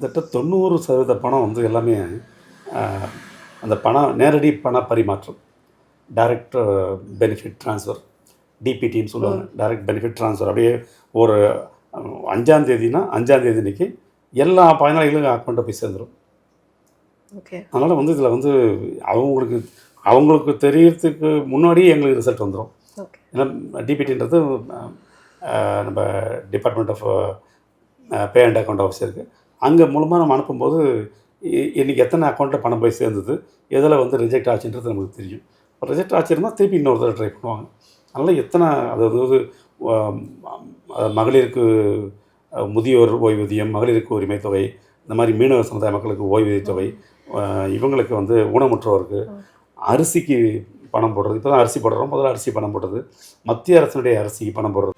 கிட்டத்தட்ட 90% பணம் வந்து எல்லாமே அந்த நேரடி பண பரிமாற்றம், டைரக்ட் பெனிஃபிட் ட்ரான்ஸ்ஃபர், டிபிடின்னு சொல்லுவாங்க. Direct benefit transfer. அப்படியே ஒரு 5ஆம் தேதினா 5ஆம் தேதி அன்றைக்கி எல்லா பயனாளிகளும் அக்கௌண்ட்டை போய் சேர்ந்துடும். ஓகே. அதனால் வந்து இதில் வந்து அவங்களுக்கு தெரியறதுக்கு முன்னாடியே எங்களுக்கு ரிசல்ட் வந்துடும். ஏன்னா டிபிடின்றது நம்ம department of pay and account office இருக்குது. அங்கே மூலமாக நம்ம அனுப்பும்போது இன்றைக்கி எத்தனை அக்கௌண்ட்டில் பணம் போய் சேர்ந்தது, எதில் வந்து ரிஜெக்ட் ஆச்சுன்றது நமக்கு தெரியும். ரிஜெக்ட் ஆச்சுன்னா திருப்பி இன்னொரு தடவை ட்ரை பண்ணுவாங்க. அதனால் அதாவது மகளிருக்கு முதியோர் ஓய்வூதியம், மகளிருக்கு உரிமை தொகை, இந்த மாதிரி மீனவர் சமுதாய மக்களுக்கு ஓய்வூதிய தொகை, இவங்களுக்கு வந்து ஊனமுற்றோருக்கு அரிசிக்கு பணம் போடுறது. இப்போ தான் அரிசி போடுறோம். முதல்ல அரிசி பணம் போடுறது, மத்திய அரசினுடைய அரிசிக்கு பணம் போடுறது.